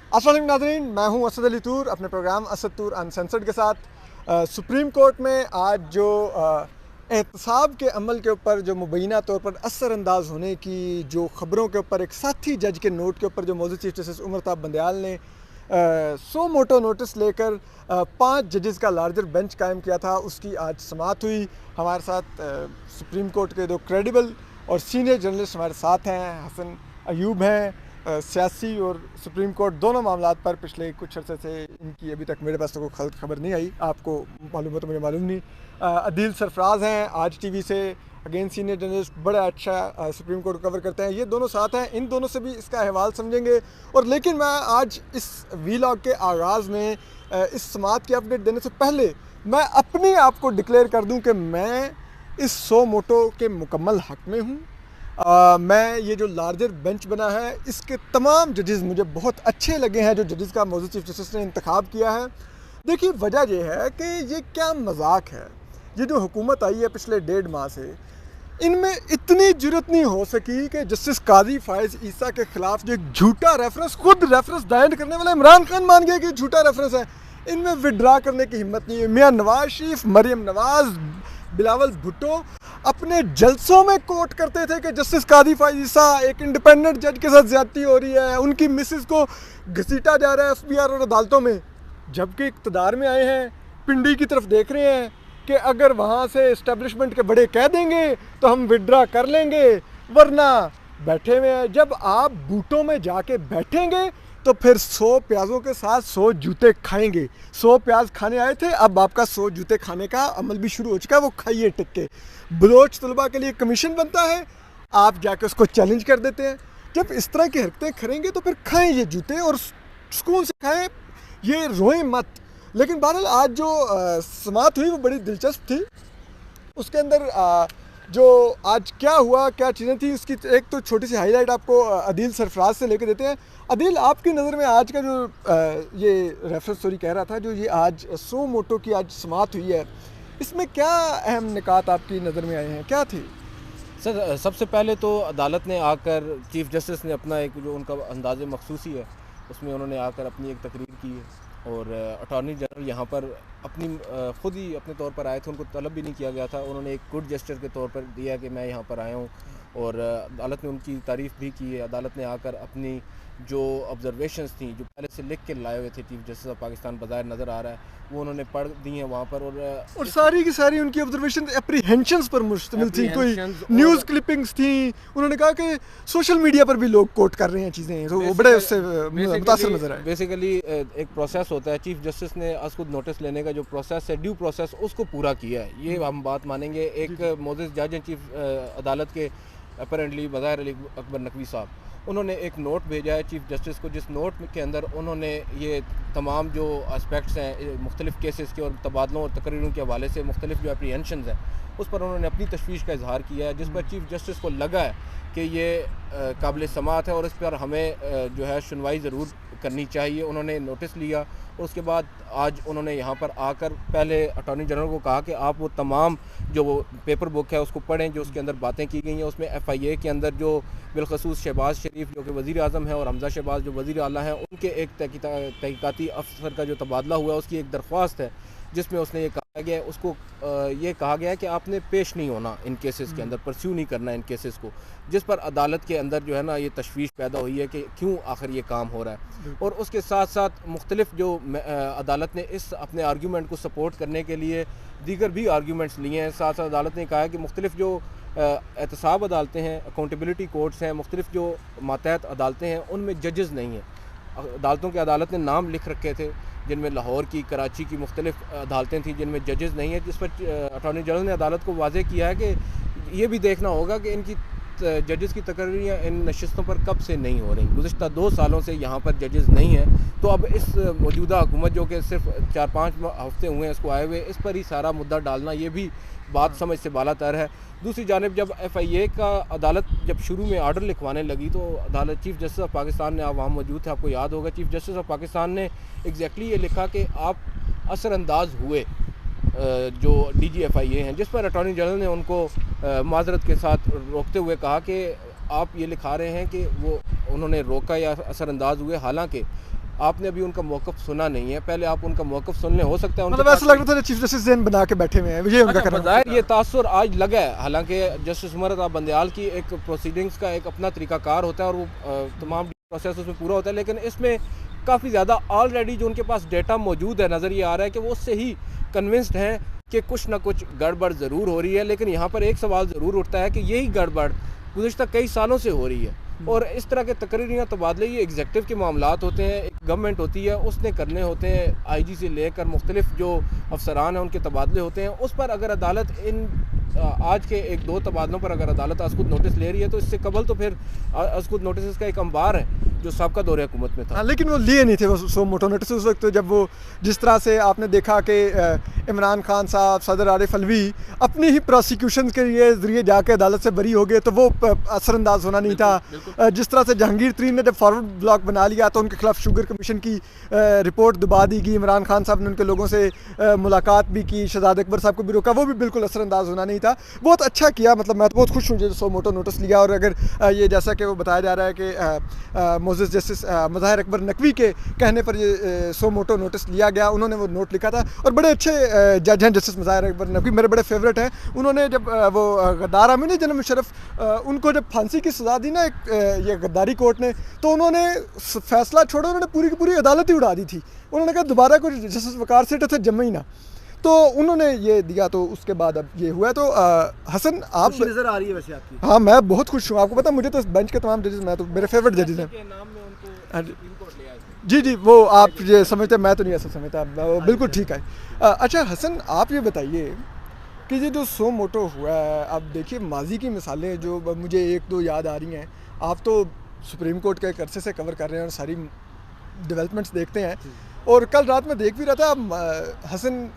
अस्सलाम वालेकुम नाज़रीन, मैं हूं असद अली तूर अपने प्रोग्राम असद तूर अनसेंसर्ड के साथ। सुप्रीम कोर्ट में आज जो एहतसाब के अमल के ऊपर जो मुबैना तौर पर असरअंदाज होने की जो ख़बरों के ऊपर एक साथी जज के नोट के ऊपर जो मौजूद चीफ जस्टिस उमरताब बंदयाल ने 100 मोटो नोटिस लेकर 5 जजेस का लार्जर बेंच कायम किया था, उसकी आज समाअत हुई। हमारे साथ सुप्रीम कोर्ट के दो क्रेडिबल और सीनियर जर्नलिस्ट हमारे साथ हैं। हसन अयूब हैं, सियासी और सुप्रीम कोर्ट दोनों मामलात पर पिछले कुछ अर्से से इनकी अभी तक मेरे पास तो कोई खबर नहीं आई, आपको मालूम हो तो मुझे मालूम नहीं। अदील सरफराज हैं आज टीवी से, अगेन सीनियर जर्नलिस्ट, बड़ा अच्छा सुप्रीम कोर्ट कवर करते हैं। ये दोनों साथ हैं, इन दोनों से भी इसका अहवाल समझेंगे। और लेकिन मैं आज इस वीलॉग के आगाज़ में इस समाअत की अपडेट देने से पहले मैं अपने आप को डिक्लेयर कर दूं कि मैं इस 100 मोटो के मुकम्मल हक़ में हूँ। मैं ये जो लार्जर बेंच बना है इसके तमाम जजेस मुझे बहुत अच्छे लगे हैं, जो जजेस का मौजूद चीफ जस्टिस ने इंतखाब किया है। देखिए, वजह यह है कि ये क्या मजाक है, ये जो हुकूमत आई है पिछले 1.5 माह से, इनमें इतनी जुर्रत नहीं हो सकी कि जस्टिस काजी फायज़ ईसा के खिलाफ जो एक झूठा रेफरेंस, खुद रेफरेंस दायर करने वाला इमरान खान मान गया कि झूठा रेफरेंस है, इनमें विड्रा करने की हिम्मत नहीं है। मियाँ नवाज शरीफ, मरियम नवाज, बिलावल भुट्टो अपने जलसों में कोट करते थे कि जस्टिस काजी फायज़ ईसा एक इंडिपेंडेंट जज के साथ ज्यादती हो रही है, उनकी मिसेस को घसीटा जा रहा है एफबीआर और अदालतों में। जबकि इक़्तिदार में आए हैं, पिंडी की तरफ देख रहे हैं कि अगर वहाँ से इस्टेब्लिशमेंट के बड़े कह देंगे तो हम विड्रा कर लेंगे, वरना बैठे हुए हैं। जब आप बूटों में जाके बैठेंगे तो फिर 100 प्याज़ों के साथ 100 जूते खाएंगे। 100 प्याज खाने आए थे, अब आपका 100 जूते खाने का अमल भी शुरू हो चुका है, वो खाइए टिक के। बलोच तलबा के लिए कमीशन बनता है, आप जाके उसको चैलेंज कर देते हैं। जब इस तरह की हरकतें करेंगे तो फिर खाएं ये जूते और सुकून से खाएं, ये रोएं मत। लेकिन बहरहाल आज जो समाअत हुई वो बड़ी दिलचस्प थी। उसके अंदर जो आज क्या हुआ, क्या चीज़ें थी, उसकी एक तो छोटी सी हाईलाइट आपको अदील सरफराज से लेके देते हैं। अदील, आपकी नज़र में आज का जो ये रेफरेंस स्टोरी कह रहा था, जो ये आज 100 मोटो की आज समाअत हुई है, इसमें क्या अहम निकात आपकी नज़र में आए हैं, क्या थे? सर, सबसे पहले तो अदालत ने आकर चीफ जस्टिस ने अपना एक जो उनका अंदाज़ मखसूसी है उसमें उन्होंने आकर अपनी एक तकरीर की है। और अटॉर्नी जनरल यहाँ पर अपनी ख़ुद ही अपने तौर पर आए थे, उनको तलब भी नहीं किया गया था। उन्होंने एक गुड जेस्चर के तौर पर दिया कि मैं यहाँ पर आया हूँ, और अदालत ने उनकी तारीफ़ भी की है। अदालत ने आकर अपनी जो ऑब्जर्वेशंस थी, जो पहले से लिख के लाए हुए थे चीफ जस्टिस ऑफ पाकिस्तान, बाज़ाहिर नज़र आ रहा है, वो उन्होंने पढ़ दी हैं वहाँ पर। और सारी की सारी उनकी ऑब्जर्वेशन एप्रीहेंशंस पर मुश्तमिल थी, कोई न्यूज़ क्लिपिंग्स थी। उन्होंने कहा कि सोशल मीडिया पर भी लोग कोट कर रहे हैं चीज़ें, तो वो बड़े उससे मुतासिर नजर आए। बेसिकली एक प्रोसेस होता है, चीफ जस्टिस ने खुद नोटिस लेने का जो प्रोसेस है, ड्यू प्रोसेस, उसको पूरा किया है, ये हम बात मानेंगे। एक मोअज़्ज़िज़ जज हैं चीफ अदालत के, अपेरेंटली बाज़ाहिर अली अकबर नकवी साहब, उन्होंने एक नोट भेजा है चीफ जस्टिस को, जिस नोट के अंदर उन्होंने ये तमाम जो एस्पेक्ट्स हैं मुख्तलिफ़ केसेस के और तबादलों और तकरीरों के हवाले से मुख्तलिफ़ जो एप्रीहेंशंस हैं, उस पर उन्होंने अपनी तशवीश का इजहार किया है, जिस पर चीफ जस्टिस को लगा है कि ये काबिल समाअत है और इस पर हमें जो है सुनवाई ज़रूर करनी चाहिए। उन्होंने नोटिस लिया और उसके बाद आज उन्होंने यहाँ पर आकर पहले अटॉर्नी जनरल को कहा कि आप वो तमाम जो वो पेपर बुक है उसको पढ़ें, जो उसके अंदर बातें की गई हैं। उसमें FIA के अंदर जो बिलखसूस शहबाज शरीफ जो कि वज़ीर आज़म है और हमज़ा शहबाज जो वज़ीर आला हैं, उनके एक तहकीकाती अफसर का जो तबादला हुआ है उसकी एक दरख्वास्त है, जिसमें उसने ये कहा गया, उसको ये कहा गया है कि आपने पेश नहीं होना इन केसेस के अंदर, परस्यू नहीं करना इन केसेस को, जिस पर अदालत के अंदर जो है ना ये तशवीश पैदा हुई है कि क्यों आखिर ये काम हो रहा है। और उसके साथ साथ मुख्तलिफ जो अदालत ने इस अपने आर्ग्यूमेंट को सपोर्ट करने के लिए दीगर भी आर्ग्यूमेंट्स लिए हैं। साथ साथ अदालत ने कहा है कि मुख्तलिफ जो एहतसाब अदालतें हैं, अकाउंटेबिलिटी कोर्ट्स हैं, मुख्तलिफ जो मातहत अदालतें हैं, उनमें जजेस नहीं हैं। अदालतों के अदालत ने नाम लिख रखे थे, जिनमें लाहौर की, कराची की मुख्तलिफ अदालतें थी जिनमें जजेस नहीं हैं, जिस पर अटॉर्नी जनरल ने अदालत को वाज़ेह किया है कि ये भी देखना होगा कि इनकी जजेस की तकरीरें इन नशिस्तों पर कब से नहीं हो रही। गुज़िश्ता 2 सालों से यहाँ पर जजेस नहीं हैं, तो अब इस मौजूदा हुकूमत जो कि सिर्फ 4-5 हफ्ते हुए हैं इसको आए हुए, इस पर ही सारा मुद्दा डालना, ये भी बात समझ से बालातर है। दूसरी जानिब जब FIA का अदालत जब शुरू में आर्डर लिखवाने लगी, तो अदालत चीफ जस्टिस ऑफ पाकिस्तान ने, आप वहाँ मौजूद थे, आपको याद होगा, चीफ जस्टिस ऑफ पाकिस्तान ने एग्जैक्टली ये लिखा कि आप असरअंदाज हुए जो DG FIA हैं, जिस पर अटॉर्नी जनरल ने उनको माजरत के साथ रोकते हुए कहा कि आप ये लिखा रहे हैं कि वो उन्होंने रोका या असरअंदाज हुए, हालांकि आपने अभी उनका मौक़िफ़ सुना नहीं है, पहले आप उनका मौक़िफ़ सुन लें। हो सकता है उनके मतलब ऐसा लग रहा था चीफ जस्टिस ज़हन बना के बैठे हुए हैं, ये उनका कहना है। बज़ाहिर ये तासुर आज लगा है, हालांकि जस्टिस उमर अता बंदयाल की एक प्रोसीडिंग्स का एक अपना तरीक़ाकार होता है और वो तमाम प्रोसेस उसमें पूरा होता है, लेकिन इसमें काफ़ी ज़्यादा ऑलरेडी जो उनके पास डेटा मौजूद है, नज़र ये आ रहा है कि वो उससे ही कन्विंस्ड हैं कि कुछ ना कुछ गड़बड़ ज़रूर हो रही है। लेकिन यहाँ पर एक सवाल ज़रूर उठता है कि यही गड़बड़ गुज़िश्ता कई सालों से हो रही है, और इस तरह के तकरीरियाँ तबादले ये एग्जीक्यूटिव के मामलात होते हैं, एक गवर्नमेंट होती है उसने करने होते हैं, IG से लेकर मुख्तलिफ जो अफसरान हैं उनके तबादले होते हैं। उस पर अगर अदालत इन आज के एक दो तबादलों पर अगर अदालत अस्कुद नोटिस ले रही है, तो इससे कबल तो फिर अस्कुद नोटिस का एक अंबार है जो सबका दौरे हुकूमत में था। हाँ, लेकिन वो लिए नहीं थे वो सो मोटो नोटिस उस वक्त, जब वो जिस तरह से आपने देखा कि इमरान खान साहब, सदर आरिफ अलवी अपनी ही प्रोसिक्यूशन के ज़रिए जाके अदालत से बरी हो गए, तो वो असरअंदाज होना नहीं था। जिस तरह से जहांगीर तरीन ने जब फॉरवर्ड ब्लॉक बना लिया तो उनके खिलाफ शुगर कमीशन की रिपोर्ट दबा दी गई। इमरान खान साहब ने उनके लोगों से मुलाकात भी की, शहजाद अकबर साहब को भी रोका, वो भी बिल्कुल असरअंदाज होना नहीं था। बहुत अच्छा किया, मतलब मैं तो बहुत खुश हूँ जो सो मोटो नोटिस लिया। और अगर ये जैसा कि वो बताया जा रहा है कि मोज़ेस जस्टिस मज़ाहिर अकबर नकवी के कहने पर ये सो मोटो नोटिस लिया गया, उन्होंने वो नोट लिखा था। और बड़े अच्छे जज हैं जस्टिस मज़ाहिर अकबर नकवी, मेरे बड़े फेवरेट हैं। उन्होंने जब वो गद्दार आमिर जनाब मुशर्रफ उनको जब फांसी की सज़ा दी ना ये गद्दारी कोर्ट ने, तो उन्होंने फैसला छोड़ा, उन्होंने पूरी की पूरी अदालत ही उड़ा दी थी। उन्होंने कहा दोबारा कोई जस्टिस वकार सीट थे जमे ही ना, तो उन्होंने ये दिया। तो उसके बाद अब ये हुआ। तो हसन आप नज़र आ रही है वैसे आपकी? हाँ, मैं बहुत खुश हूँ। आपको पता मुझे तो बेंच के तमाम जजेस, मैं तो मेरे फेवरेट जजेस हैं। जी जी, वो आप ये समझते, मैं तो नहीं ऐसा समझता, वो बिल्कुल ठीक है। अच्छा हसन, आप ये बताइए कि ये जो सो मोटो हुआ है, अब देखिए माजी की मिसालें जो मुझे एक दो याद आ रही हैं। आप तो सुप्रीम कोर्ट के एक अरसे से कवर कर रहे हैं और सारी डेवलपमेंट्स देखते हैं। और कल रात में देख भी रहा था, हसन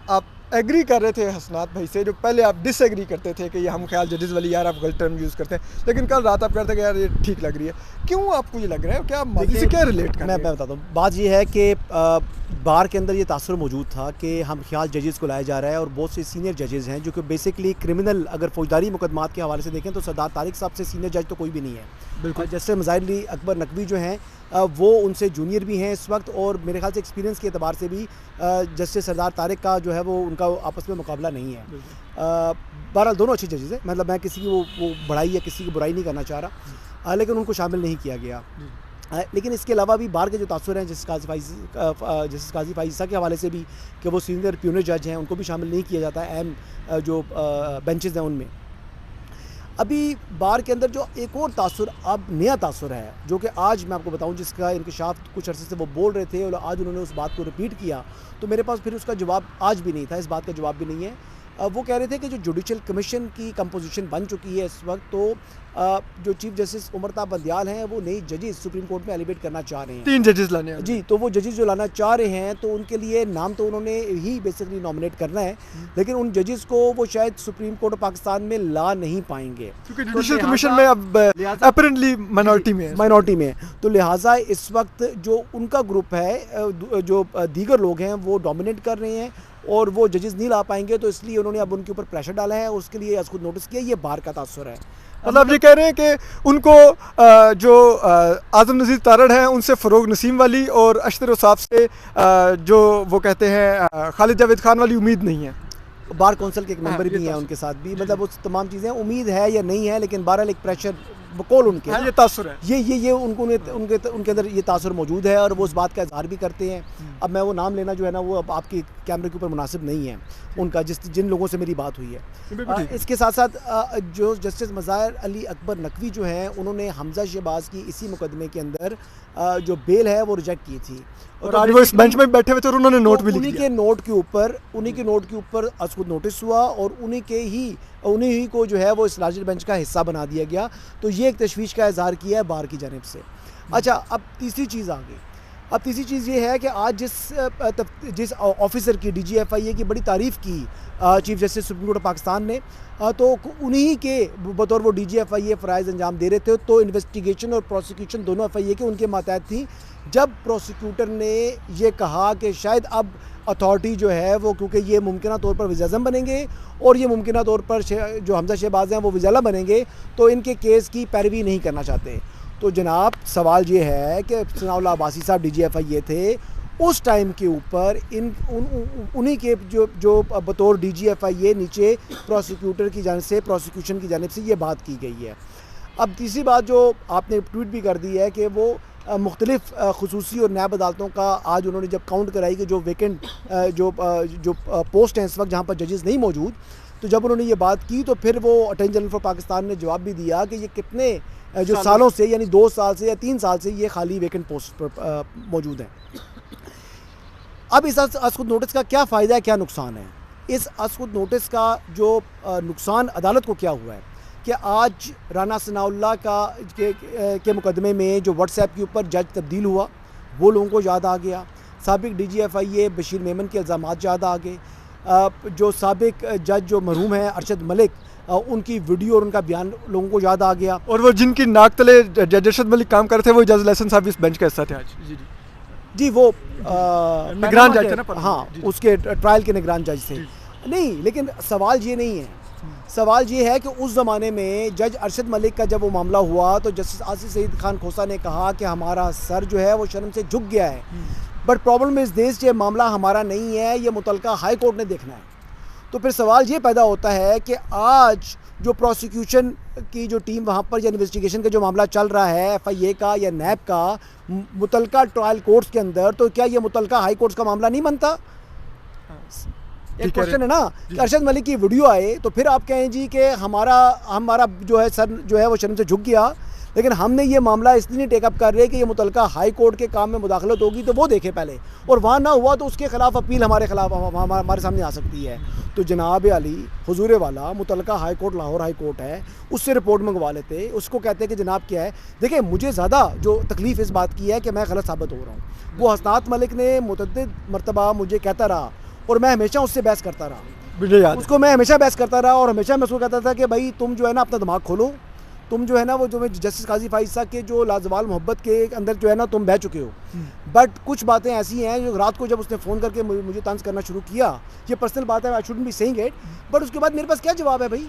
आप एग्री कर रहे थे हसनात भाई से, जो पहले आप डिसएग्री करते थे कि ये हम ख्याल जजेस वाली यार आप गलत टर्म यूज़ करते हैं, लेकिन कल रात आप कहते हैं कि यार ये ठीक लग रही है। क्यों आपको ये लग रहा है, क्या आप माजी से क्या रिलेट कर रहे हैं? मैं बताता हूँ। बात ये है कि बार के अंदर ये तासुर मौजूद था कि हम ख्याल जजेस को लाया जा रहा है, और बहुत से सीनियर जजेस हैं जो कि बेसिकली क्रिमिनल, अगर फौजदारी मुकदमात के हवाले से देखें तो सरदार तारिक साहब से सीनियर जज तो कोई भी नहीं है। बिल्कुल। जैसे मज़ाहिर अकबर नकवी जो हैं वो उनसे जूनियर भी हैं इस वक्त, और मेरे ख्याल से एक्सपीरियंस के अतबार से भी जस्टिस सरदार तारिक का जो है वो उनका आपस में मुकाबला नहीं है। बहरहाल दोनों अच्छे जजेस हैं, मतलब मैं किसी की वो बड़ाई या किसी की बुराई नहीं करना चाह रहा, लेकिन उनको शामिल नहीं किया गया। लेकिन इसके अलावा भी बाहर के जो तासुर हैं जस्टिस काजी फाइज़ा के हवाले से भी कि वो सीनियर प्यूनर जज हैं, उनको भी शामिल नहीं किया जाता है अहम जो बेंचेस हैं उनमें। अभी बार के अंदर जो एक और तासुर, अब नया तासुर है जो कि आज मैं आपको बताऊं, जिसका इंकशाफ कुछ अर्से से वो बोल रहे थे और आज उन्होंने उस बात को रिपीट किया, तो मेरे पास फिर उसका जवाब आज भी नहीं था, इस बात का जवाब भी नहीं है। वो कह रहे थे कि जो जुडिशल कमीशन की कंपोजिशन बन चुकी है इस वक्त, तो जो चीफ जस्टिस उमर अता बंदयाल हैं वो नई जजेस सुप्रीम कोर्ट में एलिवेट करना चाह रहे हैं, 3 जजेस लाने हैं। जी, तो वो जजेस जो लाना चाह रहे हैं तो उनके लिए नाम तो उन्होंने ही बेसिकली नॉमिनेट करना है, लेकिन उन जजेस को वो शायद सुप्रीम कोर्ट ऑफ पाकिस्तान में ला नहीं पाएंगे, क्योंकि जुडिशल कमीशन में अब अपरेंटली माइनॉरिटी में है। तो लिहाजा इस वक्त जो उनका ग्रुप है, जो दीगर लोग हैं वो डोमिनेट कर रहे हैं और वो जजेस नहीं ला पाएंगे, तो इसलिए उन्होंने अब उनके ऊपर प्रेशर डाला है और उसके लिए आज खुद नोटिस किया। ये बाहर का तासुर है। मतलब ये कह रहे हैं कि उनको जो आज़म नज़ीर तारड़ हैं उनसे फ़रोग नसीम वाली और अशतर साहब से जो वो कहते हैं खालिद जावेद खान वाली उम्मीद नहीं है। बार कौंसिल के एक मेंबर भी हैं उनके साथ भी, मतलब वो तमाम चीज़ें उम्मीद है या नहीं है, लेकिन बहरहाल एक प्रेशर बकौल उनके ये तासुर है, ये उनके अंदर ये तासुर मौजूद है और वो उस बात का इजहार भी करते हैं। अब मैं वो नाम लेना जो है ना वो अब आपकी कैमरे के ऊपर मुनासिब नहीं है उनका, जिन लोगों से मेरी बात हुई है। इसके साथ साथ जो जस्टिस मज़ाहिर अली अकबर नकवी जो हैं उन्होंने हमजा शहबाज की इसी मुकदमे के अंदर जो बेल है वो रिजेक्ट की थी, और आज वो इस बेंच में बैठे हुए थे और उन्होंने नोट भी लिख दिया। उन्हीं के नोट के ऊपर असकुद नोटिस हुआ और उन्हीं को जो है वो इस लार्जर बेंच का हिस्सा बना दिया गया। तो ये एक तशवीश का इजहार किया है बार की जानिब से। अच्छा, अब तीसरी चीज़ आ गई। अब तीसरी चीज़ ये है कि आज जिस ऑफिसर की DGFIA की बड़ी तारीफ़ की chief justice supreme court of Pakistan ने, तो उन्हीं के बतौर वो DGFIA फ़राइज़ अंजाम दे रहे थे, तो इन्वेस्टिगेशन और प्रोसिक्यूशन दोनों FIA के उनके मातहत थी। जब प्रोसिक्यूटर ने ये कहा कि शायद अब अथॉरिटी जो है वो, क्योंकि ये मुमकिन तौर पर वज़ीर-ए-आज़म बनेंगे और ये मुमकिन तौर पर जो हमजा शहबाज हैं वो वज़ीर आला बनेंगे, तो इनके केस की पैरवी नहीं करना चाहते, तो जनाब सवाल ये है कि सनाउल्लाह अब्बासी साहब DGFI ये थे, उस टाइम के ऊपर उन्हीं के जो बतौर DGFI ये नीचे प्रोसिक्यूटर की जानिब से, प्रोसिक्यूशन की जानिब से ये बात की गई है। अब तीसरी बात जो आपने ट्वीट भी कर दी है कि वो मुख्तलिफ़ खुसूसी और नैब अदालतों का आज उन्होंने जब काउंट कराई कि जो वेकेंट जो पोस्ट हैं इस वक्त जहाँ पर जजेस नहीं मौजूद, तो जब उन्होंने ये बात की तो फिर वो अटॉर्नी जनरल फॉर पाकिस्तान ने जवाब भी दिया कि ये कितने जो सालों से, यानी 2 साल से या 3 साल से ये खाली वेकेंट पोस्ट पर मौजूद हैं। अब इस असखुद नोटिस का क्या फ़ायदा है, क्या नुकसान है? इस असखुद नोटिस का जो नुकसान अदालत को क्या हुआ है कि आज राना सनाउल्लाह के मुकदमे में जो व्हाट्सएप के ऊपर जज तब्दील हुआ वो लोगों को याद आ गया। साबिक DGFI बशीर मेमन के इल्ज़ामात याद आ गए। जो साबिक जज जो मरहूम है अरशद मलिक, उनकी वीडियो और उनका बयान लोगों को याद आ गया। और वो जिनकी नाक तले जज अरशद मलिक काम कर रहे थे वो जज लहसन साहब इस बेंच का हिस्सा थे आज। जी वो निगरान जज थे ना, हाँ, उसके ट्रायल के निगरान जज थे। नहीं, लेकिन सवाल ये नहीं है, सवाल ये है कि उस ज़माने में जज अरशद मलिक का जब वो मामला हुआ तो जस्टिस आसिफ सईद खान खोसा ने कहा कि हमारा सर जो है वो शर्म से झुक गया है, बट प्रॉब्लम इस देश ये मामला हमारा नहीं है, ये मुतलका हाई कोर्ट ने देखना है। तो फिर सवाल ये पैदा होता है कि आज जो प्रोसिक्यूशन की जो टीम वहाँ पर या इन्वेस्टिगेशन का जो मामला चल रहा है FIA का या नैब का मुतलका ट्रायल कोर्ट्स के अंदर, तो क्या ये मुतलका हाई कोर्ट्स का मामला नहीं बनता? एक क्वेश्चन है ना कि अरशद मलिक की वीडियो आए तो फिर आप कहें जी कि हमारा जो है सर जो है वो शर्म से झुक गया, लेकिन हमने ये मामला इसलिए नहीं टेकअप कर रहे कि ये मुतलका हाई कोर्ट के काम में मुदाखलत होगी तो वो देखे पहले, और वहाँ ना हुआ तो उसके ख़िलाफ़ अपील हमारे खिलाफ हमारे सामने आ सकती है। तो जनाब अली हुजूर वाला मुतलका high court Lahore high court है, उससे रिपोर्ट मंगवा लेते, उसको कहते हैं कि जनाब क्या है। देखिए, मुझे ज़्यादा जो तकलीफ़ इस बात की है कि मैं गलत साबित हो रहा हूँ। वो हसनात मलिक ने मुतअद्दिद मरतबा मुझे कहता रहा और मैं हमेशा उससे बहस करता रहा, मुझे याद उसको मैं हमेशा बहस करता रहा और हमेशा मैं उसको कहता था कि भाई तुम जो है ना अपना दिमाग खोलो, तुम जो है ना वो जो जस्टिस काजी फाइज साहब के जो लाजवाल मोहब्बत के अंदर जो है ना तुम बह चुके हो, बट कुछ बातें ऐसी हैं जो रात को जब उसने फ़ोन करके मुझे तंज करना शुरू किया, ये पर्सनल बात है, I shouldn't be saying it, but उसके बाद मेरे पास क्या जवाब है भाई?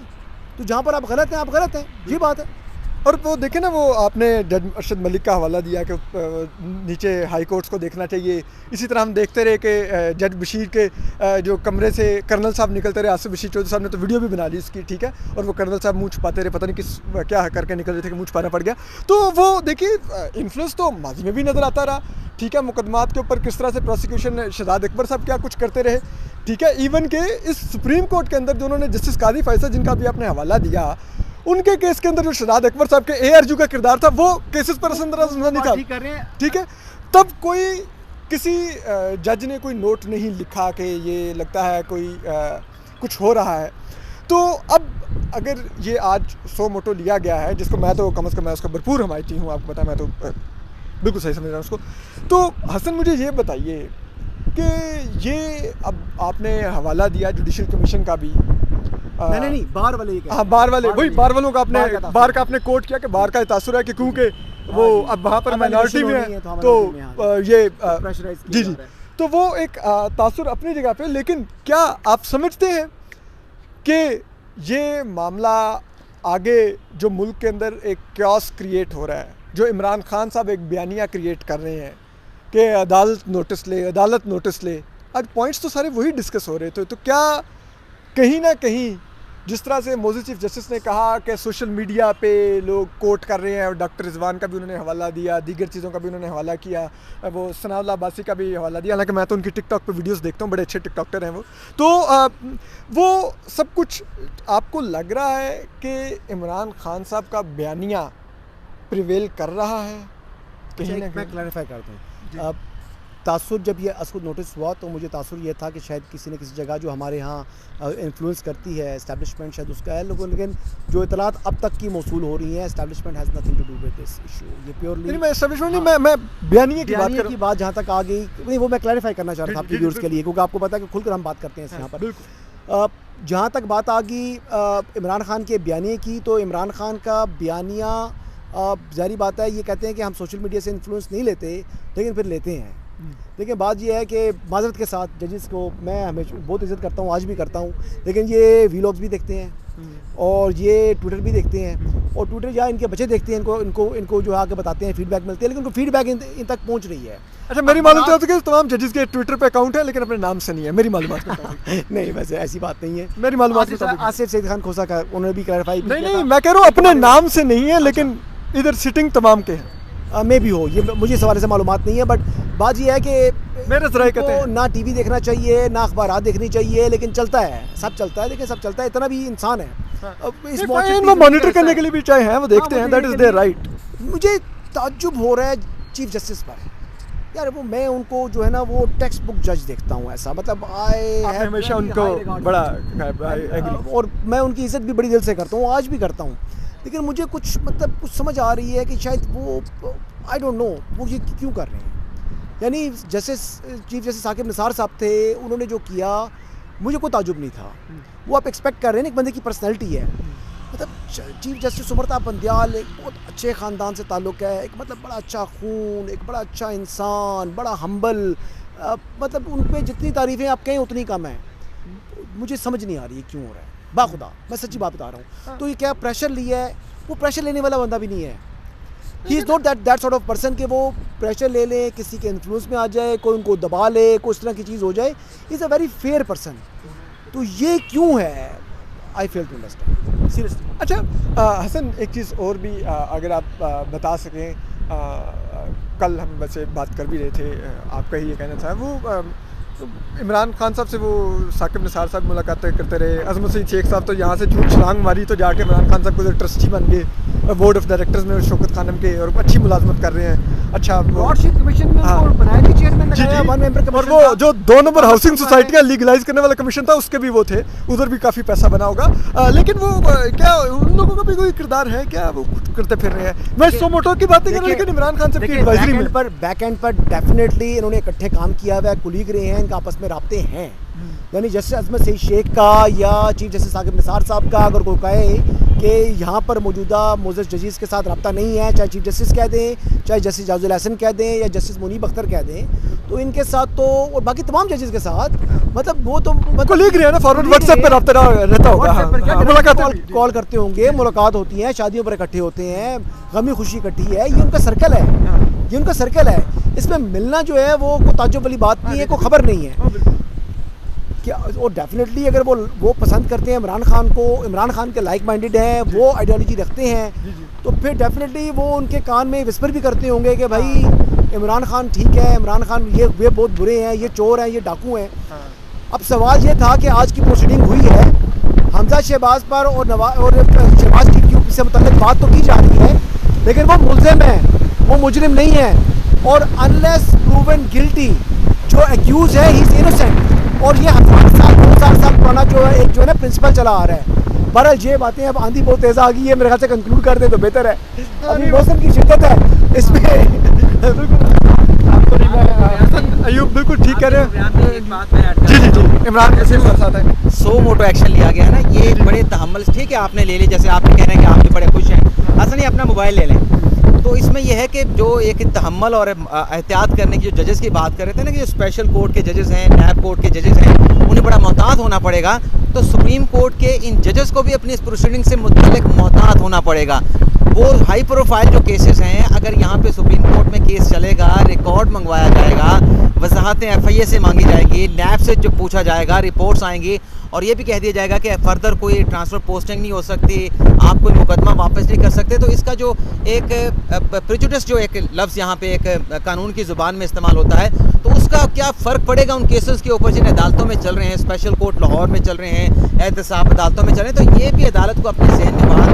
तो जहाँ पर आप गलत हैं आप गलत हैं, ये बात है। और वो देखे ना, वो आपने जज अरशद मलिक का हवाला दिया कि नीचे हाई कोर्ट्स को देखना चाहिए। इसी तरह हम देखते रहे कि जज बशीर के जो कमरे से कर्नल साहब निकलते रहे, आसिफ बशीर चौधरी साहब ने तो वीडियो भी बना ली इसकी, ठीक है, और वो कर्नल साहब मुँह छुपाते रहे, पता नहीं किस क्या करके निकल रहे थे कि मुँह छुपाना पड़ गया। तो वो देखिए इन्फ्लुएंस तो माजी में भी नज़र आता रहा, ठीक है, मुकदमात के ऊपर किस तरह से प्रोसिक्यूशन शहजाद अकबर साहब क्या कुछ करते रहे, ठीक है, इवन के इस सुप्रीम कोर्ट के अंदर जो उन्होंने जस्टिस काजी फैसल जिनका भी आपने हवाला दिया, उनके केस के अंदर जो शहजाद अकबर साहब के ARG का किरदार था वो केसेस पर असरअंदाज नहीं था, ठीक है। तब कोई किसी जज ने कोई नोट नहीं लिखा कि ये लगता है कोई कुछ हो रहा है। तो अब अगर ये आज सो मोटो लिया गया है, जिसको मैं तो कम से कम मैं उसका भरपूर हमायती हूँ, आपको पता है, मैं तो बिल्कुल सही समझ रहा हूँ उसको। तो हसन मुझे ये बताइए कि ये अब आपने हवाला दिया जुडिशल कमीशन का भी, नहीं बार वाले ही, हाँ बार वाले, वही बार वालों का आपने बार का आपने कोट किया कि बार का तासुर है कि क्योंकि वो अब वहाँ पर माइनॉरिटी में है तो ये जी जी, तो वो एक तासुर अपनी जगह पे। लेकिन क्या आप समझते हैं कि ये मामला आगे जो मुल्क के अंदर एक क्यास क्रिएट हो रहा है, जो इमरान खान साहब एक बयानिया क्रिएट कर रहे हैं कि अदालत नोटिस ले, आज पॉइंट्स तो सारे वही डिस्कस हो रहे थे, तो क्या कहीं ना कहीं जिस तरह से मोज़ी चीफ जस्टिस ने कहा कि सोशल मीडिया पे लोग कोट कर रहे हैं, और डॉक्टर रिजवान का भी उन्होंने हवाला दिया, दीगर चीज़ों का भी उन्होंने हवाला किया, वो सनाउल्लाह अब्बासी का भी हवाला दिया, हालांकि मैं तो उनकी टिकटॉक पे वीडियोस देखता हूँ, बड़े अच्छे टिकटॉकर हैं वो। तो वो सब कुछ आपको लग रहा है कि इमरान खान साहब का बयानिया प्रिवेल कर रहा है कहीं ना? मैं क्लैरिफाई करता हूँ, तासुर जब ये असकुद नोटिस हुआ तो मुझे तासुर ये था कि शायद किसी न किसी जगह जो हमारे यहाँ इन्फ्लुएंस करती है एस्टैब्लिशमेंट, शायद उसका है लोगों, लेकिन जो इतलात अब तक की मौसूल हो रही हैं, establishment has nothing to do with this issue. ये प्योरली नहीं, मैं एस्टैब्लिशमेंट नहीं, मैं बयानिए की बात जहाँ तक आ गई, नहीं वो मैं क्लैरिफाई करना चाह रहा था आपके व्यूअर्स के लिए, क्योंकि आपको पता है कि खुलकर हम बात करते हैं यहाँ पर। जहाँ तक बात आ गई इमरान खान के बयानिए की, तो इमरान खान का बयानिया ज़ाहिर बात है, ये कहते हैं कि हम सोशल मीडिया से इन्फ्लुएंस नहीं लेते, लेकिन फिर लेते हैं। लेकिन बात यह है कि माजरत के साथ जजेस को मैं हमेशा बहुत इज़्ज़त करता हूँ, आज भी करता हूँ, लेकिन ये वीलॉग्स भी देखते हैं और ये ट्विटर भी देखते हैं, और ट्विटर या इनके बच्चे देखते हैं, इनको जो आके बताते हैं, फीडबैक मिलते हैं, लेकिन उनको फीडबैक इन तक पहुंच रही है। अच्छा, मेरी मालूम तो कि तमाम जजेस के ट्विटर पे अकाउंट है लेकिन अपने नाम से नहीं है, मेरी मालूमात के मुताबिक। नहीं, वैसे ऐसी बात नहीं है, मेरी मालूमात के मुताबिक। आसिफ सईद खान खोसा का उन्होंने भी क्लैरिफाई नहीं, मैं कह रहा हूँ अपने नाम से नहीं है, लेकिन इधर सिटिंग तमाम के हैं। में भी हो, ये मुझे इस हवाले से मालूमात नहीं है, बट बात ये है कि मेरे ज़राए कहते हैं ना टीवी देखना चाहिए, ना अखबार देखनी चाहिए, लेकिन चलता है, सब चलता है, देखिए सब चलता है, इतना भी इंसान है। वो मॉनिटर करने के लिए भी चाहे हैं, वो देखते हैं, दैट इज देयर राइट। मुझे ताज्जुब हो रहा है चीफ जस्टिस पर यार, वो मैं उनको जो है ना वो टेक्स्ट बुक जज देखता हूँ ऐसा, मतलब हमेशा उनको बड़ा और मैं उनकी इज्जत भी बड़ी दिल से करता हूँ, आज भी करता हूँ, लेकिन मुझे कुछ मतलब कुछ समझ आ रही है कि शायद वो आई डोंट नो वो ये क्यों कर रहे हैं। यानी चीफ जस्टिस साकिब निसार साहब थे, उन्होंने जो किया मुझे कोई ताजुब नहीं था। वो आप एक्सपेक्ट कर रहे हैं ना, एक बंदे की पर्सनैलिटी है, मतलब चीफ जस्टिस उमरता बंदियाल एक बहुत अच्छे ख़ानदान से ताल्लुक़ है, एक मतलब बड़ा अच्छा खून, एक बड़ा अच्छा इंसान, बड़ा हम्बल, मतलब उन पर जितनी तारीफ़ें आप कहें उतनी कम है। मुझे समझ नहीं आ रही है क्यों हो रहा है, बाखुदा मैं सच्ची बात बता रहा हूँ। तो ये क्या प्रेशर लिया है, वो प्रेशर लेने वाला बंदा भी नहीं है। He is not that sort of person कि वो प्रेशर ले ले, किसी के इन्फ्लुएंस में आ जाए, कोई उनको दबा ले, कोई इस तरह की चीज़ हो जाए। Is a very fair person. तो ये क्यों है, आई फेल टू अंडरस्टैंड सीरियसली। अच्छा हसन, एक चीज़ और भी अगर आप बता सकें, कल हम वैसे बात कर भी रहे थे, आपका ही ये कहना था, वो इमरान खान साहब से वो साकिब निसार साहब मुलाकातें करते रहे, अजमत सईद शेख साहब तो यहाँ से झूठ छलांग मारी तो जाके इमरान खान साहब को ट्रस्टी बन गए बोर्ड ऑफ डायरेक्टर्स में शौकत खानम के, और अच्छी मुलाजमत कर रहे हैं। अच्छा, कमीशन में उनको बनाया भी चेयरमैन लगाया, वन मेंबर कमीशन, और वो जो 2 नंबर हाउसिंग सोसाइटी का लीगलाइज करने वाला कमीशन था उसके भी वो थे, उधर भी काफ़ी पैसा बना होगा। लेकिन वो क्या उन लोगों का भी कोई किरदार है क्या, वो करते फिर रहे हैं? मैं सोमोटो की बातें कर रहा हूं, लेकिन इमरान खान साहब की एडवाइजरी में बैक एंड पर डेफिनेटली इन्होंने इकट्ठे काम किया हुआ है, कुलीग रहे हैं, इनका आपस में राब्ते हैं। यानी जस्टिस अजमत सईद शेख का या चीफ जस्टिस साकिब निसार साहब का अगर कोई कहे कि यहाँ पर मौजूदा मोअज़्ज़ज़ जजेस के साथ रब्ता नहीं है, चाहे चीफ जस्टिस कह दें, चाहे जस्टिस जाजुल हसन कह दें, या जस्टिस मुनीब अख्तर कह दें, तो इनके साथ तो और बाकी तमाम जजेस के साथ मतलब वो तो कुलीग रहे हैं ना, फॉरवर्ड व्हाट्सएप पर रब्ता रहता होगा, कॉल करते होंगे, मुलाकात होती है, शादियों पर इकट्ठे होते हैं, गमी खुशी इकट्ठी है, ये उनका सर्कल है, ये उनका सर्कल है। इसमें मिलना जो है वो कोई ताज्जुब वाली बात नहीं है, कोई खबर नहीं है क्या। और डेफिनेटली अगर वो पसंद करते हैं इमरान खान को, इमरान खान के लाइक माइंडेड हैं, वो आइडियोलॉजी रखते हैं, तो फिर डेफिनेटली वो उनके कान में विस्पर भी करते होंगे कि भाई इमरान खान ठीक है, इमरान खान ये बहुत बुरे हैं, ये चोर हैं, ये डाकू हैं। अब सवाल ये था कि आज की प्रोसीडिंग हुई है, हमजा शहबाज पर और शहबाज की से मुतल्लिक बात तो की जा रही है, लेकिन वो मुल्ज़िम है, वो मुजरिम नहीं है, और अनलेस प्रूवन गिल्टी जो एक्यूज है ही इज इनोसेंट। और ये 1000 साल पुराना जो है एक जो है ना प्रिंसिपल चला आ रहा है। बहरहाल ये बातें अब आंधी बहुत तेज़ आ गई है, मेरे ख्याल से कंक्लूड कर दें तो बेहतर है, अभी मौसम की शिद्दत है इसमें। अयूब बिल्कुल ठीक कह रहे हैं। जी इमरान कैसे साथ है, सो मोटो एक्शन लिया गया है ना, ये बड़े तहम्मुल, ठीक है आपने ले ली, जैसे आपने कह रहे हैं कि आप भी बड़े खुश हैं, असल अपना मोबाइल ले लें। तो इसमें यह है कि जो एक तहम्मुल और एहतियात करने की जो जजेस की बात कर रहे थे ना, कि जो स्पेशल कोर्ट के जजेस हैं, नैब कोर्ट के जजेस हैं, उन्हें बड़ा मोहतात होना पड़ेगा। तो सुप्रीम कोर्ट के इन जजेस को भी अपनी इस प्रोसीडिंग से मुतल्लिक मोहतात होना पड़ेगा। वो हाई प्रोफाइल जो केसेस हैं, अगर यहाँ पे सुप्रीम कोर्ट में केस चलेगा, रिकॉर्ड मंगवाया जाएगा, वजाहतें FIA से मांगी जाएंगी, नैब से जो पूछा जाएगा, रिपोर्ट्स आएंगी, और ये भी कह दिया जाएगा कि फर्दर कोई ट्रांसफ़र पोस्टिंग नहीं हो सकती, आप कोई मुकदमा वापस नहीं कर सकते। तो इसका जो एक प्रेजुडिस जो एक लफ्ज़ यहाँ पे एक कानून की ज़ुबान में इस्तेमाल होता है, तो उसका क्या फ़र्क पड़ेगा उन केसेस के ऊपर जिन अदालतों में चल रहे हैं, स्पेशल कोर्ट लाहौर में चल रहे हैं, एहतसाब अदालतों में चल रहे हैं। तो ये भी अदालत को अपने ज़हन में बात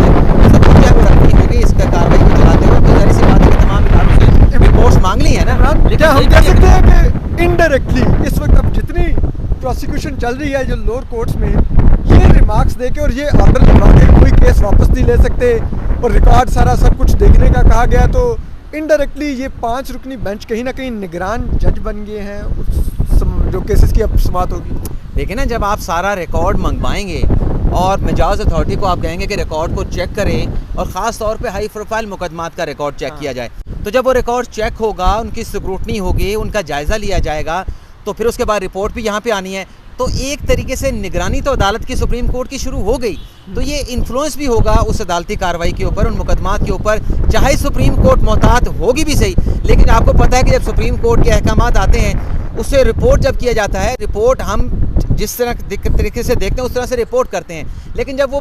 सबूत क्या रखनी होगी इसका कार्रवाई को चलाते हुए। तो जाहिर सी बात है कि तमाम इदारों से रिपोर्ट्स मांग ली है ना, लेकिन हम कह सकते हैं कि इनडायरेक्टली इस वक्त अब जितनी प्रोसिक्यूशन चल रही है जो लोअर कोर्ट्स में, ये रिमार्क्स देके और ये ऑर्डर लगा के कोई केस वापस नहीं ले सकते, और रिकॉर्ड सारा सब कुछ देखने का कहा गया, तो इनडायरेक्टली ये 5 रुकनी बेंच कहीं ना कहीं निगरान जज बन गए हैं उस जो केसेस की अब समाअत होगी। देखिए ना, जब आप सारा रिकॉर्ड मंगवाएंगे और मिजाज अथॉरिटी को आप कहेंगे कि रिकॉर्ड को चेक करें, और ख़ास तौर पे हाई प्रोफाइल मुकदमात का रिकॉर्ड चेक किया जाए, तो जब वो रिकॉर्ड चेक होगा, उनकी स्क्रूटनी होगी, उनका जायज़ा लिया जाएगा, तो फिर उसके बाद रिपोर्ट भी यहाँ पे आनी है। तो एक तरीके से निगरानी तो अदालत की सुप्रीम कोर्ट की शुरू हो गई, तो ये इन्फ्लुएंस भी होगा उस अदालती कार्रवाई के ऊपर, उन मुकदमात के ऊपर। चाहे सुप्रीम कोर्ट मोहतात होगी भी सही, लेकिन आपको पता है कि जब सुप्रीम कोर्ट के अहकामात आते हैं, उससे रिपोर्ट जब किया जाता है, रिपोर्ट हम जिस तरह तरीके से देखते हैं उस तरह से रिपोर्ट करते हैं, लेकिन जब वो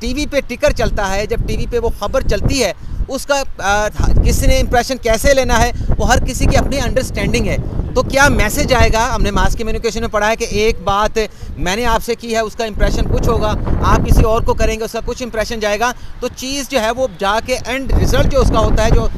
टीवी पे टिकर चलता है, जब टीवी पे वो खबर चलती है, उसका किसी ने इंप्रेशन कैसे लेना है वो हर किसी की अपनी अंडरस्टैंडिंग है। तो क्या मैसेज आएगा, हमने मास कम्युनिकेशन में पढ़ा है कि एक बात मैंने आपसे की है उसका इंप्रेशन कुछ होगा, आप किसी और को करेंगे उसका कुछ इंप्रेशन जाएगा, तो चीज़ जो है वो जाके एंड रिजल्ट जो उसका होता है, जो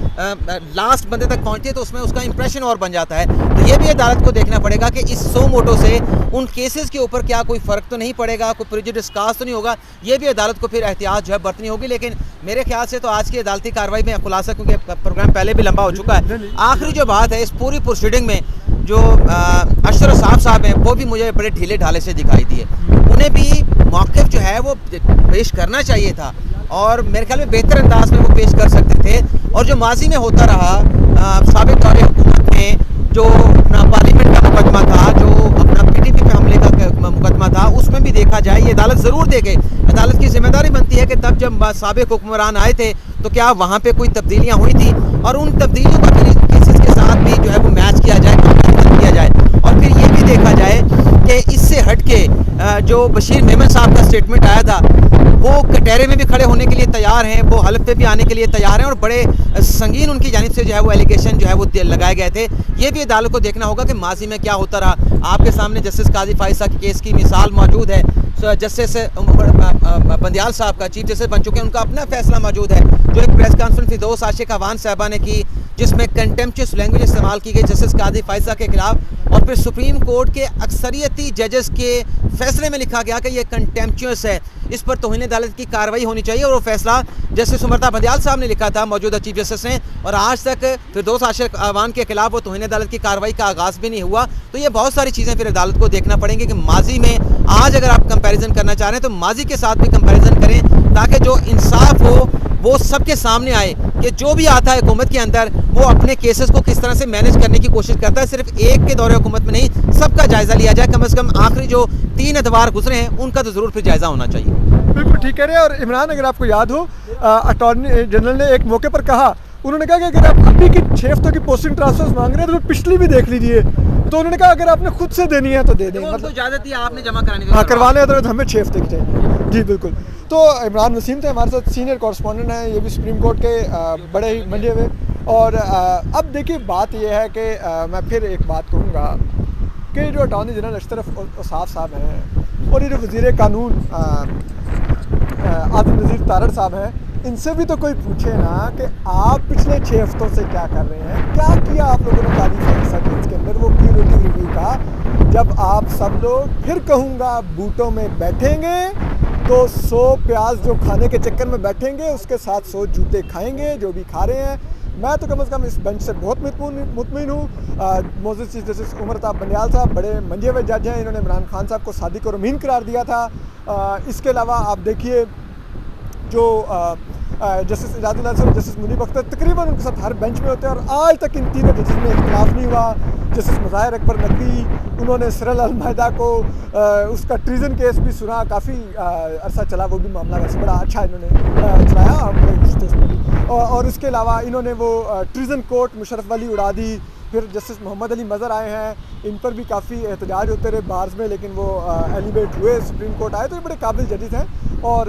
लास्ट बंदे तक पहुंचती है, तो उसमें उसका इंप्रेशन और बन जाता है। तो ये भी अदालत को देखना पड़ेगा कि इस सो मोटो से उन केसेस के ऊपर क्या कोई फ़र्क तो नहीं पड़ेगा, कोई प्रेजुडिस कास्ट तो नहीं होगा। ये भी अदालत को फिर एहतियात जो है बरतनी होगी। लेकिन मेरे ख्याल से तो आज की अदालती कार्रवाई में खुलासा, क्योंकि प्रोग्राम पहले भी लंबा हो चुका है, आखिरी जो बात है इस पूरी प्रोसीडिंग में, जो अशरफ साहब हैं वो भी मुझे बड़े ढीले ढाले से दिखाई दिए। उन्हें भी मौक़िफ़ जो है वो पेश करना चाहिए था और मेरे ख्याल में बेहतर अंदाज में वो पेश कर सकते थे। और जो माजी में होता रहा, साबिक़ दौर हुकूमत में जो अपना पार्लियामेंट का मुकदमा था, जो अपना PTP पे हमले का मुकदमा था, उसमें भी देखा जाए, ये अदालत ज़रूर देखे। अदालत की जिम्मेदारी बनती है कि तब जब साबिक़ हुक्मरान आए थे तो क्या वहाँ पे कोई तब्दीलियाँ हुई थी, और उन तब्दीलियों का फिर केसेस के साथ भी जो है वो मैच किया जाए, कंपेरिजन किया जाए। और फिर ये भी देखा जाए कि इससे हट के जो बशीर मेमन साहब का स्टेटमेंट आया था, वो कटहरे में भी खड़े होने के लिए तैयार हैं, वो हल्फ पे भी आने के लिए तैयार हैं, और बड़े संगीन उनकी जानिब से जो है वो एलिगेशन जो है वो लगाए गए थे। ये भी अदालत को देखना होगा कि माजी में क्या होता रहा। आपके सामने जस्टिस काजी फाइसा के केस की मिसाल मौजूद है, जस्टिस बंदियाल साहब का चीफ जस्टिस बन चुके हैं, उनका अपना फैसला मौजूद है, जो एक प्रेस कॉन्फ्रेंस फिरदौस आशिक अवान साहबा ने की, जिसमें कंटेम्पचुअस लैंग्वेज इस्तेमाल की गई जस्टिस काजी फाइसा के खिलाफ। और फिर सुप्रीम कोर्ट के अक्सरियती जजेस के फैसले में लिखा गया कि ये कंटेम्पचुअस है, इस पर तौहीन अदालत की कार्रवाई होनी चाहिए। और वो फैसला जस्टिस उमरता बंदियाल साहब ने लिखा था, मौजूदा चीफ जस्टिस ने, और आज तक फिरदौस आशिक अवान के खिलाफ वो तौहीन अदालत की कार्रवाई का आगाज़ भी नहीं हुआ। तो ये बहुत सारी चीज़ें फिर अदालत को देखना पड़ेंगी कि माजी में, आज अगर आप कंपैरिजन करना चाह रहे हैं तो माजी के साथ भी कंपैरिजन करें, ताकि जो इंसाफ हो वो सबके सामने आए कि जो भी आता है हुकूमत के अंदर वो अपने केसेस को किस तरह से मैनेज करने की कोशिश करता है। सिर्फ एक के दौरे हुकूमत में नहीं, सबका जायज़ा लिया जाए। कम से कम आखिरी जो 3 अदवार गुजरे हैं उनका तो ज़रूर फिर जायज़ा होना चाहिए। बिल्कुल ठीक कह रहे हैं। और इमरान, अगर आपको याद हो, अटॉर्नी जनरल ने एक मौके पर कहा, उन्होंने कहा कि अगर आप अभी की 6 हफ्तों की पोस्टिंग ट्रांसफर्स मांग रहे हैं तो पिछली भी देख लीजिए। तो उन्होंने कहा अगर आपने खुद से देनी है तो दे दें, मतलब इजाज़त दी आपने जमा करानी, हाँ करवाने हैं तो हमें 6 हफ्ते की चाहिए। जी बिल्कुल। तो इमरान वसीम थे हमारे साथ, सीनियर कॉरेस्पॉन्डेंट हैं, ये भी सुप्रीम कोर्ट के बड़े ही मंजे हुए। और अब देखिए बात यह है कि मैं फिर एक बात कहूँगा कि जो अटॉर्नी जनरल अशरफ साहब हैं और ये जो वज़ीर कानून आदिल नज़ीर तारड़ साहब हैं, इनसे भी तो कोई पूछे ना कि आप पिछले 6 हफ्तों से क्या कर रहे हैं, क्या किया आप लोगों ने काली फाइसा केस के अंदर, वो क्यूरेटिव रिव्यू का। जब आप सब लोग, फिर कहूँगा, बूटों में बैठेंगे तो 100 प्याज जो खाने के चक्कर में बैठेंगे उसके साथ 100 जूते खाएंगे जो भी खा रहे हैं। मैं तो कम से कम इस बेंच से बहुत मुतमिन हूँ। मौजूद चीफ जस्टिस उमरता बंदियाल साहब बड़े मंजे हुए जज हैं, इन्होंने इमरान खान साहब को सादिक और अमीन करार दिया था। इसके अलावा आप देखिए जो जस्टिस इजाजुल्लाह साहब, जस्टिस मुनीब अख्तर तकरीबन उनके साथ हर बेंच में होते हैं, और आज तक इन तीनों जजेस में इख्तिलाफ नहीं हुआ। जस्टिस मुज़ाहिर अकबर नकवी, उन्होंने सिरल अल-मायदा को उसका ट्रीज़न केस भी सुना, काफ़ी अरसा चला वो भी मामला, वैसे बड़ा अच्छा इन्होंने चलाया, हम बड़े खुश थे उसमें भी। और इसके अलावा इन्होंने वो ट्रीज़न कोर्ट मुशर्रफ वाली उड़ा दी। फिर जस्टिस मोहम्मद अली मज़र आए हैं, इन पर भी काफ़ी एहतजाज होते रहे बार्स में, लेकिन वो एलिवेट हुए, सुप्रीम कोर्ट आए। तो ये बड़े काबिल जजेस हैं और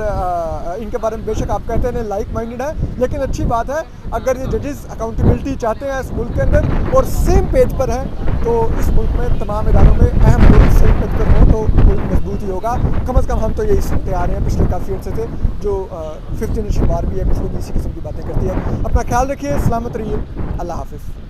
इनके बारे में बेशक आप कहते हैं लाइक माइंडेड है, लेकिन अच्छी बात है अगर ये जजेस अकाउंटेबिलिटी चाहते हैं इस मुल्क के अंदर और सेम पेज पर हैं, तो इस मुल्क में तमाम इदारों में अहम लोग सेम पेज पर हों तो मुल्क मजबूत ही होगा। कम अज़ कम हम तो यही सुनते आ रहे हैं पिछले काफ़ी अर्से से। जो 5th जनरेशन बार भी है, कुछ लोग इसी किस्म की बातें करती है। अपना ख्याल रखिए, सलामत रहिए, अल्लाह हाफिज़।